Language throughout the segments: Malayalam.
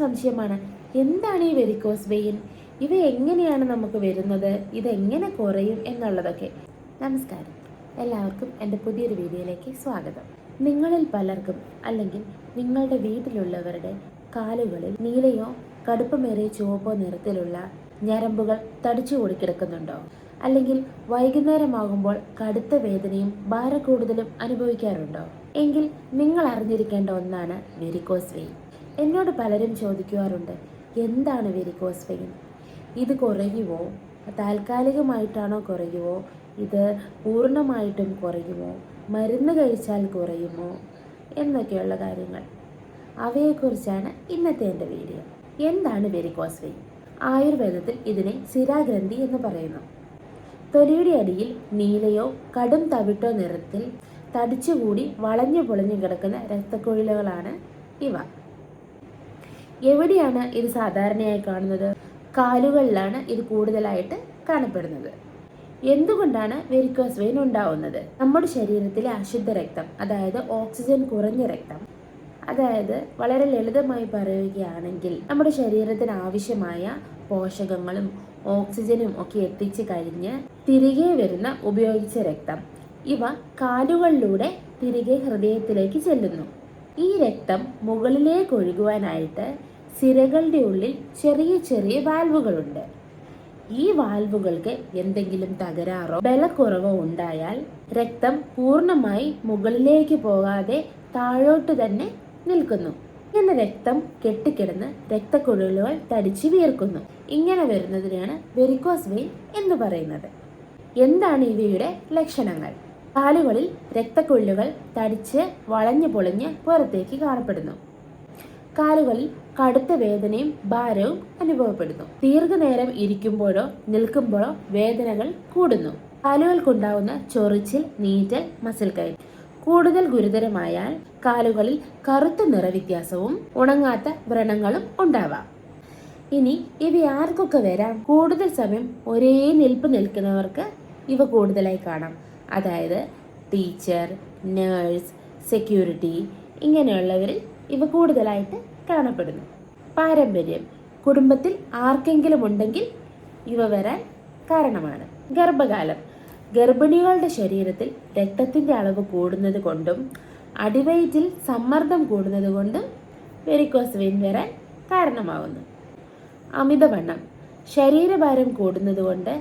സംശയമാണ്, എന്താണ് ഈ വെരിക്കോസ് വെയിൻ, ഇവ എങ്ങനെയാണ് നമുക്ക് വരുന്നത്, ഇതെങ്ങനെ കുറയും എന്നുള്ളതൊക്കെ. നമസ്കാരം, എല്ലാവർക്കും എൻ്റെ പുതിയൊരു വീഡിയോയിലേക്ക് സ്വാഗതം. നിങ്ങളിൽ പലർക്കും അല്ലെങ്കിൽ നിങ്ങളുടെ വീട്ടിലുള്ളവരുടെ കാലുകളിൽ നീലയോ കടുപ്പമേറിയ ചുവപ്പോ നിറത്തിലുള്ള ഞരമ്പുകൾ തടിച്ചു കൂടിക്കിടക്കുന്നുണ്ടോ? അല്ലെങ്കിൽ വൈകുന്നേരമാകുമ്പോൾ കടുത്ത വേദനയും ഭാരക്കൂടുതലും അനുഭവിക്കാറുണ്ടോ? എങ്കിൽ നിങ്ങൾ അറിഞ്ഞിരിക്കേണ്ട ഒന്നാണ് വെരിക്കോസ് വെയിൻ. എന്നോട് പലരും ചോദിക്കാറുണ്ട്, എന്താണ് വെരിക്കോസ് വെയിൻ, ഇത് കുറയുമോ, താൽക്കാലികമായിട്ടാണോ കുറയുമോ, ഇത് പൂർണ്ണമായിട്ടും കുറയുമോ, മരുന്ന് കഴിച്ചാൽ കുറയുമോ എന്നൊക്കെയുള്ള കാര്യങ്ങൾ. അവയെക്കുറിച്ചാണ് ഇന്നത്തെ എൻ്റെ വീഡിയോ. എന്താണ് വെരിക്കോസ് വെയിൻ? ആയുർവേദത്തിൽ ഇതിനെ സിരാഗ്രന്ഥി എന്ന് പറയുന്നു. തൊലിയുടെ അടിയിൽ നീലയോ കടും തവിട്ടോ നിറത്തിൽ തടിച്ചുകൂടി വളഞ്ഞു പൊളിഞ്ഞു കിടക്കുന്ന രക്തക്കുഴലുകളാണ് ഇവ. എവിടെയാണ് ഇത് സാധാരണയായി കാണുന്നത്? കാലുകളിലാണ് ഇത് കൂടുതലായിട്ട് കാണപ്പെടുന്നത്. എന്തുകൊണ്ടാണ് വെരിക്കോസ് വെയിൻ ഉണ്ടാവുന്നത്? നമ്മുടെ ശരീരത്തിലെ അശുദ്ധ രക്തം, അതായത് ഓക്സിജൻ കുറഞ്ഞ രക്തം, അതായത് വളരെ ലളിതമായി പറയുകയാണെങ്കിൽ നമ്മുടെ ശരീരത്തിന് ആവശ്യമായ പോഷകങ്ങളും ഓക്സിജനും ഒക്കെ എത്തിച്ചു കഴിഞ്ഞ് തിരികെ വരുന്ന ഉപയോഗിച്ച രക്തം, ഇവ കാലുകളിലൂടെ തിരികെ ഹൃദയത്തിലേക്ക് ചെല്ലുന്നു. ഈ രക്തം മുകളിലേക്ക് ഒഴുകുവാനായിട്ട് സിരകളുടെ ഉള്ളിൽ ചെറിയ ചെറിയ വാൽവുകളുണ്ട്. ഈ വാൽവുകൾക്ക് എന്തെങ്കിലും തകരാറോ ബലക്കുറവോ ഉണ്ടായാൽ രക്തം പൂർണ്ണമായി മുകളിലേക്ക് പോകാതെ താഴോട്ട് തന്നെ നിൽക്കുന്നു. ഇങ്ങനെ രക്തം കെട്ടിക്കിടന്ന് രക്തക്കുഴലുകൾ തടിച്ചു വീർക്കുന്നു. ഇങ്ങനെ വരുന്നതിനാണ് വെരിക്കോസ് വെയിൻ എന്ന് പറയുന്നത്. എന്താണ് ഇവയുടെ ലക്ഷണങ്ങൾ? കാലുകളിൽ രക്തക്കുഴലുകൾ തടിച്ച് വളഞ്ഞു പൊളിഞ്ഞ് പുറത്തേക്ക് കാണപ്പെടുന്നു. കാലുകളിൽ കടുത്ത വേദനയും ഭാരവും അനുഭവപ്പെടുന്നു. ദീർഘനേരം ഇരിക്കുമ്പോഴോ നിൽക്കുമ്പോഴോ വേദനകൾ കൂടുന്നു. കാലുകൾക്കുണ്ടാവുന്ന ചൊറിച്ചിൽ, നീറ്റൽ, മസിൽ കയറ്റം. കൂടുതൽ ഗുരുതരമായാൽ കാലുകളിൽ കറുത്ത നിറവ്യത്യാസവും ഉണങ്ങാത്ത വ്രണങ്ങളും ഉണ്ടാവാം. ഇനി ഇവ ആർക്കൊക്കെ വരാം? കൂടുതൽ സമയം ഒരേ നിൽപ്പ് നിൽക്കുന്നവർക്ക് ഇവ കൂടുതലായി കാണാം. അതായത് ടീച്ചർ, നേഴ്സ്, സെക്യൂരിറ്റി ഇങ്ങനെയുള്ളവരിൽ ഇവ കൂടുതലായിട്ട് കാണപ്പെടുന്നു. പാരമ്പര്യം, കുടുംബത്തിൽ ആർക്കെങ്കിലും ഉണ്ടെങ്കിൽ ഇവ വരാൻ കാരണമാണ്. ഗർഭകാലം, ഗർഭിണികളുടെ ശരീരത്തിൽ രക്തത്തിൻ്റെ അളവ് കൂടുന്നത് കൊണ്ടും അടിവയറ്റിൽ സമ്മർദ്ദം കൂടുന്നത് കൊണ്ടും വെരിക്കോസ് വെയിൻ വരാൻ കാരണമാകുന്നു. അമിതവണ്ണം, ശരീരഭാരം കൂടുന്നത് കൊണ്ട്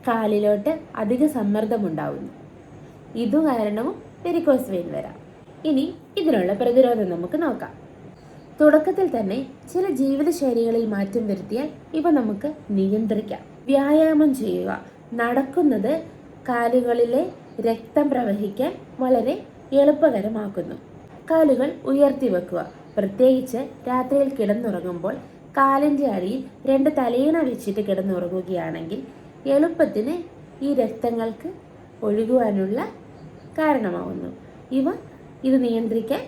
കാലിലോട്ട് അധിക സമ്മർദ്ദമുണ്ടാവുന്നു. ഇതു കാരണവും വെരിക്കോസ് വെയിൻ വരാം. ഇനി ഇതിനുള്ള പ്രതിരോധം നമുക്ക് നോക്കാം. തുടക്കത്തിൽ തന്നെ ചില ജീവിതശൈലികളിൽ മാറ്റം വരുത്തിയാൽ ഇവ നമുക്ക് നിയന്ത്രിക്കാം. വ്യായാമം ചെയ്യുക. നടക്കുന്നത് കാലുകളിലെ രക്തം പ്രവഹിക്കാൻ വളരെ എളുപ്പകരമാക്കുന്നു. കാലുകൾ ഉയർത്തി വെക്കുക. പ്രത്യേകിച്ച് രാത്രിയിൽ കിടന്നുറങ്ങുമ്പോൾ കാലിൻ്റെ അടിയിൽ 2 തലയിണ വെച്ചിട്ട് കിടന്നുറങ്ങുകയാണെങ്കിൽ എളുപ്പത്തിന് ഈ രക്തങ്ങൾക്ക് ഒഴുകുവാനുള്ള കാരണമാവുന്നു. ഇത് നിയന്ത്രിക്കാൻ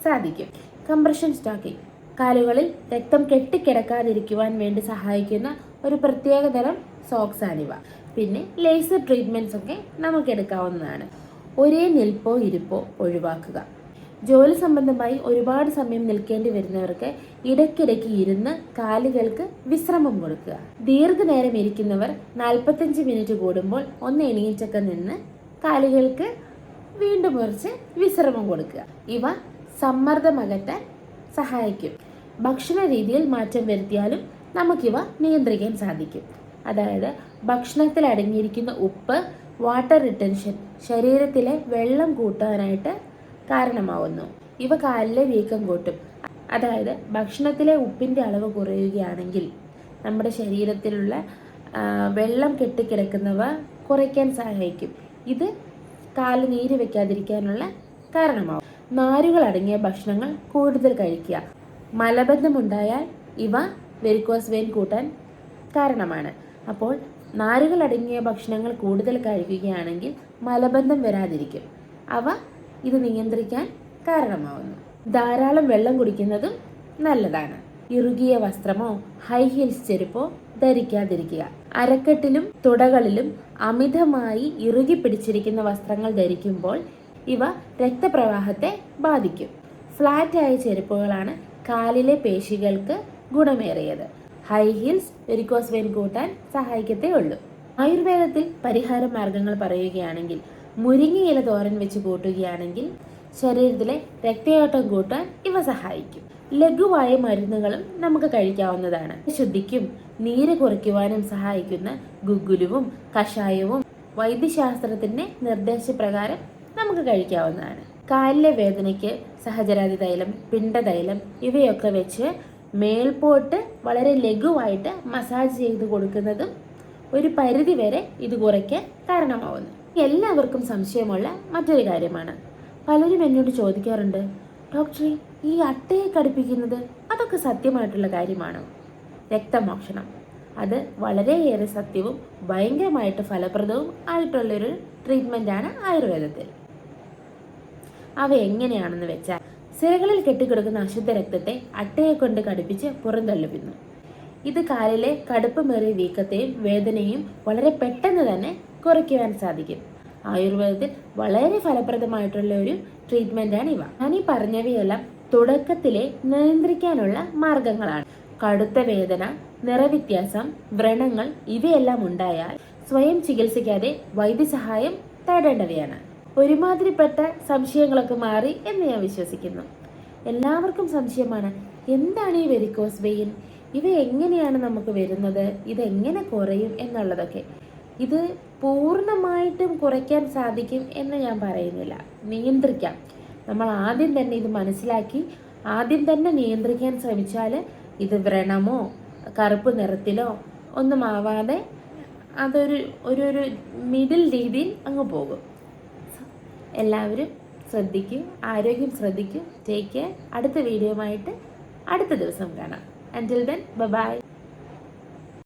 സാധിക്കും. കംപ്രഷൻ സ്റ്റോക്കിംഗ്, കാലുകളിൽ രക്തം കെട്ടിക്കിടക്കാതിരിക്കുവാൻ വേണ്ടി സഹായിക്കുന്ന ഒരു പ്രത്യേക തരം സോക്സാണിവ. പിന്നെ ലേസർ ട്രീറ്റ്മെൻറ്റ്സ് ഒക്കെ നമുക്ക് എടുക്കാവുന്നതാണ്. ഒരേ നിൽപ്പോ ഇരിപ്പോ ഒഴിവാക്കുക. ജോലി സംബന്ധമായി ഒരുപാട് സമയം നിൽക്കേണ്ടി വരുന്നവർക്ക് ഇടയ്ക്കിടയ്ക്ക് ഇരുന്ന് കാലുകൾക്ക് വിശ്രമം കൊടുക്കുക. ദീർഘനേരം ഇരിക്കുന്നവർ 45 മിനിറ്റ് കൂടുമ്പോൾ ഒന്ന് എണീറ്റൊക്കെ നിന്ന് കാലുകൾക്ക് വീണ്ടും കുറച്ച് വിശ്രമം കൊടുക്കുക. ഇവ സമ്മർദ്ദം അകറ്റാൻ സഹായിക്കും. ഭക്ഷണ രീതിയിൽ മാറ്റം വരുത്തിയാലും നമുക്കിവ നിയന്ത്രിക്കാൻ സാധിക്കും. അതായത് ഭക്ഷണത്തിൽ അടങ്ങിയിരിക്കുന്ന ഉപ്പ്, വാട്ടർ റിട്ടൻഷൻ, ശരീരത്തിലെ വെള്ളം കൂട്ടാനായിട്ട് കാരണമാവുന്നു. ഇവ കാലിലെ വീക്കം കൂട്ടും. അതായത് ഭക്ഷണത്തിലെ ഉപ്പിൻ്റെ അളവ് കുറയുകയാണെങ്കിൽ നമ്മുടെ ശരീരത്തിലുള്ള വെള്ളം കെട്ടിക്കിടക്കുന്നവ കുറയ്ക്കാൻ സഹായിക്കും. ഇത് കാല് നീര് വെക്കാതിരിക്കാനുള്ള കാരണമാവും. നാരുകൾ അടങ്ങിയ ഭക്ഷണങ്ങൾ കൂടുതൽ കഴിക്കുക. മലബന്ധമുണ്ടായാൽ ഇവ വെരിക്കോസ് വെയിൻ കൂട്ടാൻ കാരണമാണ്. അപ്പോൾ നാരുകൾ അടങ്ങിയ ഭക്ഷണങ്ങൾ കൂടുതൽ കഴിക്കുകയാണെങ്കിൽ മലബന്ധം വരാതിരിക്കും. ഇത് നിയന്ത്രിക്കാൻ കാരണമാവുന്നു. ധാരാളം വെള്ളം കുടിക്കുന്നതും നല്ലതാണ്. ഇറുകിയ വസ്ത്രമോ ഹൈ ഹീൽസ് ചെരുപ്പോ ധരിക്കാതിരിക്കുക. അരക്കെട്ടിലും തുടകളിലും അമിതമായി ഇറുകി പിടിച്ചിരിക്കുന്ന വസ്ത്രങ്ങൾ ധരിക്കുമ്പോൾ ഇവ രക്തപ്രവാഹത്തെ ബാധിക്കും. ഫ്ലാറ്റായ ചെരുപ്പുകളാണ് കാലിലെ പേശികൾക്ക് ഗുണമേറിയത്. ഹൈ ഹീൽസ് വെരിക്കോസ് വെയിൻ കൂട്ടാൻ സഹായിക്കത്തേ ഉള്ളൂ. ആയുർവേദത്തിൽ പരിഹാര മാർഗങ്ങൾ പറയുകയാണെങ്കിൽ മുരിങ്ങയില തോരൻ വെച്ച് കൂട്ടുകയാണെങ്കിൽ ശരീരത്തിലെ രക്തയോട്ടം കൂട്ടാൻ ഇവ സഹായിക്കും. ലഘുവായ മരുന്നുകളും നമുക്ക് കഴിക്കാവുന്നതാണ്. ശുദ്ധിക്കും നീര് കുറയ്ക്കുവാനും സഹായിക്കുന്ന ഗുഗ്ഗുലുവും കഷായവും വൈദ്യശാസ്ത്രത്തിന്റെ നിർദ്ദേശപ്രകാരം നമുക്ക് കഴിക്കാവുന്നതാണ്. കാലിലെ വേദനയ്ക്ക് സഹചരാതി തൈലം, പിണ്ടതൈലം ഇവയൊക്കെ വെച്ച് മേൽപോട്ട് വളരെ ലഘുവായിട്ട് മസാജ് ചെയ്ത് കൊടുക്കുന്നതും ഒരു പരിധി വരെ ഇത് കുറയ്ക്കാൻ കാരണമാവുന്നു. എല്ലാവർക്കും സംശയമുള്ള മറ്റൊരു കാര്യമാണ്. പലരും എന്നോട് ചോദിക്കാറുണ്ട്, ഡോക്ടറെ, ഈ അട്ടയെ കടിപ്പിക്കുന്നത് അതൊക്കെ സത്യമായിട്ടുള്ള കാര്യമാണോ? രക്തമോക്ഷണം അത് വളരെയേറെ സത്യവും ഭയങ്കരമായിട്ട് ഫലപ്രദവും ആയിട്ടുള്ളൊരു ട്രീറ്റ്മെൻറ്റാണ് ആയുർവേദത്തിൽ. അവ എങ്ങനെയാണെന്ന് വെച്ചാൽ, സിരകളിൽ കെട്ടിക്കിടക്കുന്ന അശുദ്ധ രക്തത്തെ അട്ടയെ കൊണ്ട് കടിപ്പിച്ച് പുറന്തള്ളിക്കുന്നു. ഇത് കാലിലെ കടുപ്പമേറിയ വീക്കത്തെയും വേദനയും വളരെ പെട്ടെന്ന് തന്നെ കുറയ്ക്കുവാൻ സാധിക്കും. ആയുർവേദത്തിൽ വളരെ ഫലപ്രദമായിട്ടുള്ള ഒരു ട്രീറ്റ്മെൻറ്റാണ് ഇവ. ഞാനീ പറഞ്ഞവയെല്ലാം തുടക്കത്തിലെ നിയന്ത്രിക്കാനുള്ള മാർഗങ്ങളാണ്. കടുത്ത വേദന, നിറവ്യത്യാസം, വ്രണങ്ങൾ ഇവയെല്ലാം ഉണ്ടായാൽ സ്വയം ചികിത്സിക്കാതെ വൈദ്യസഹായം തേടേണ്ടവയാണ്. ഒരുമാതിരിപ്പെട്ട സംശയങ്ങളൊക്കെ മാറി എന്ന് ഞാൻ വിശ്വസിക്കുന്നു. എല്ലാവർക്കും സംശയമാണ്, എന്താണ് ഈ വെരിക്കോസ് വെയിൻ, ഇവ എങ്ങനെയാണ് നമുക്ക് വരുന്നത്, ഇതെങ്ങനെ കുറയും എന്നുള്ളതൊക്കെ. ഇത് പൂർണ്ണമായിട്ടും കുറയ്ക്കാൻ സാധിക്കും എന്ന് ഞാൻ പറയുന്നില്ല, നിയന്ത്രിക്കാം. നമ്മൾ ആദ്യം തന്നെ ഇത് മനസ്സിലാക്കി ആദ്യം തന്നെ നിയന്ത്രിക്കാൻ ശ്രമിച്ചാൽ ഇത് വ്രണമോ കറുപ്പ് നിറത്തിലോ ഒന്നും ആവാതെ അതൊരു മിഡിൽ രീതിയിൽ അങ്ങ് പോകും. എല്ലാവരും ശ്രദ്ധിക്കും, ആരോഗ്യം ശ്രദ്ധിക്കും. Take care. അടുത്ത വീഡിയോയുമായിട്ട് അടുത്ത ദിവസം കാണാം. Until then, bye-bye.